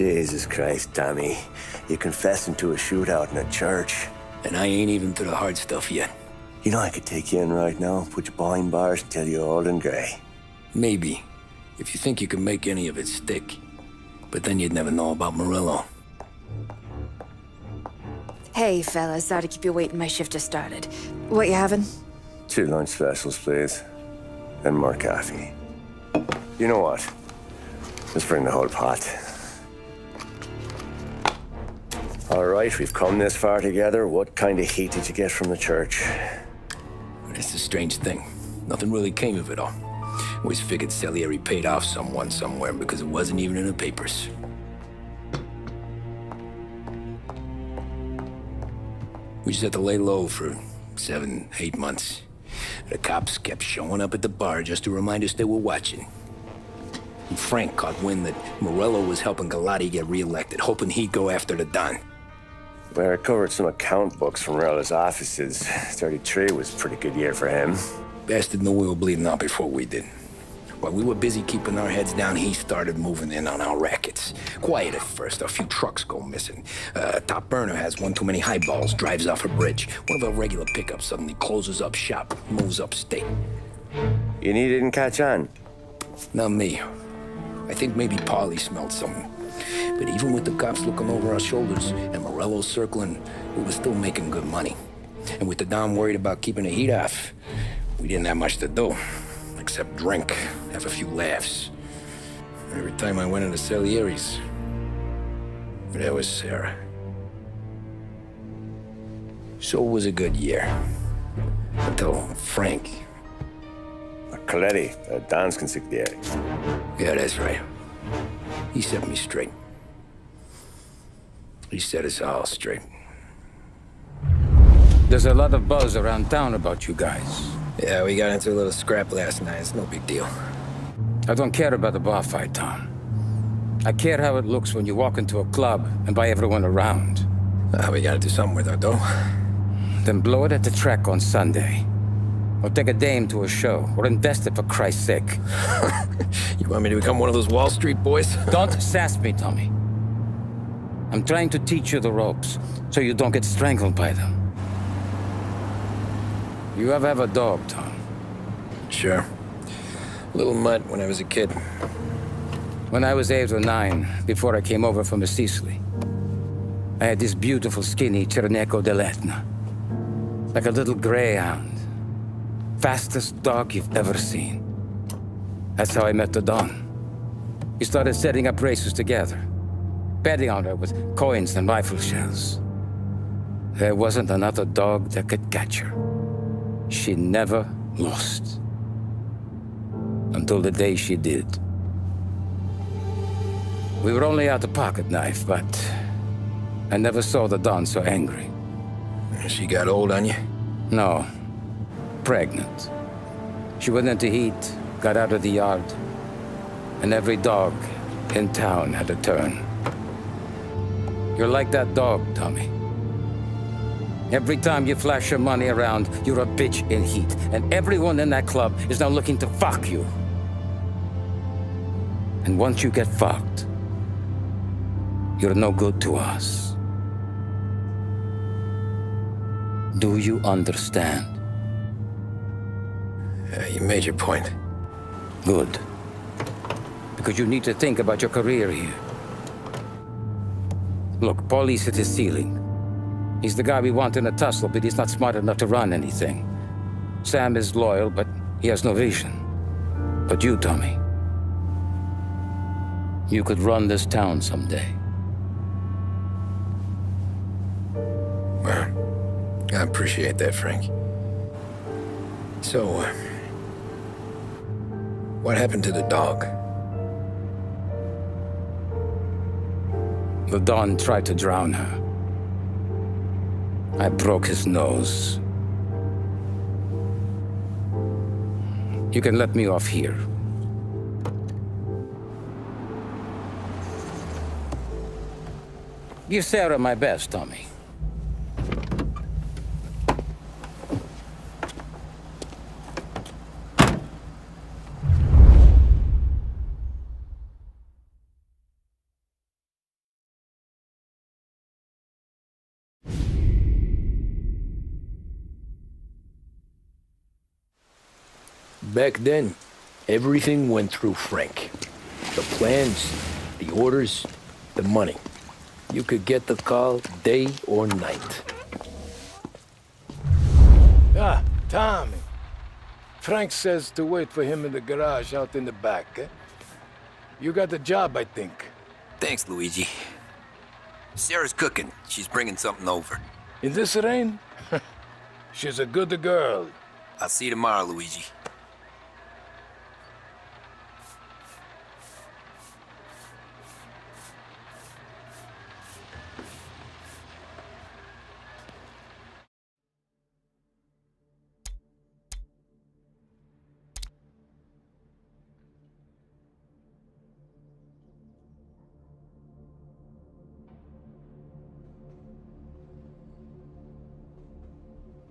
Jesus Christ, Tommy. You're confessing to a shootout in a church. And I ain't even to the hard stuff yet. You know I could take you in right now, put you behind bars and tell you old and grey. Maybe, if you think you can make any of it stick. But then you'd never know about Morello. Hey, fellas, sorry to keep you waiting. My shift just started. What you having? 2 lunch specials, please. And more coffee. You know what? Let's bring the whole pot. All right, we've come this far together. What kind of heat did you get from the church? It's a strange thing. Nothing really came of it all. Always figured Salieri paid off someone somewhere because it wasn't even in the papers. We just had to lay low for 7, 8 months. The cops kept showing up at the bar just to remind us they were watching. And Frank caught wind that Morello was helping Galati get reelected, hoping he'd go after the Don. Well, I recovered some account books from Morello's offices. 33 was a pretty good year for him. Bastard knew we were bleeding out before we did. While we were busy keeping our heads down, he started moving in on our rackets. Quiet at first, a few trucks go missing. Top burner has one too many highballs, drives off a bridge. One of our regular pickups suddenly closes up shop, moves upstate. You knew didn't catch on? Not me. I think maybe Paulie smelled something. But even with the cops looking over our shoulders and Morello circling, we were still making good money. And with the Don worried about keeping the heat off, we didn't have much to do. Except drink, have a few laughs. Every time I went into Salieri's, there was Sarah. So it was a good year. Until Frank. Coletti, Don's consigliere. Yeah, that's right. He set me straight. He set us all straight. There's a lot of buzz around town about you guys. Yeah, we got into a little scrap last night. It's no big deal. I don't care about the bar fight, Tom. I care how it looks when you walk into a club and by everyone around. We gotta do something with it, though. Then blow it at the track on Sunday. Or take a dame to a show. Or invest it, for Christ's sake. You want me to become one of those Wall Street boys? Don't sass me, Tommy. I'm trying to teach you the ropes, so you don't get strangled by them. You ever have a dog, Tom? Sure. Little mutt when I was a kid. When I was 8 or 9, before I came over from Sicily, I had this beautiful, skinny Cerneco dell'Etna. Like a little greyhound. Fastest dog you've ever seen. That's how I met the Don. We started setting up races together, betting on her with coins and rifle shells. There wasn't another dog that could catch her. She never lost. Until the day she did. We were only out the pocket knife, but I never saw the Don so angry. She got old on you? No. Pregnant. She went into heat, got out of the yard, and every dog in town had a turn. You're like that dog, Tommy. Every time you flash your money around, you're a bitch in heat, and everyone in that club is now looking to fuck you. And once you get fucked, you're no good to us. Do you understand? You made your point. Good. Because you need to think about your career here. Look, Paulie's hit his ceiling. He's the guy we want in a tussle, but he's not smart enough to run anything. Sam is loyal, but he has no vision. But you, Tommy, you could run this town someday. Well, I appreciate that, Frank. So, what happened to the dog? The Don tried to drown her. I broke his nose. You can let me off here. Give Sarah my best, Tommy. Back then, everything went through Frank. The plans, the orders, the money. You could get the call day or night. Ah, Tommy. Frank says to wait for him in the garage out in the back, eh? You got the job, I think. Thanks, Luigi. Sarah's cooking. She's bringing something over. In this rain? She's a good girl. I'll see you tomorrow, Luigi.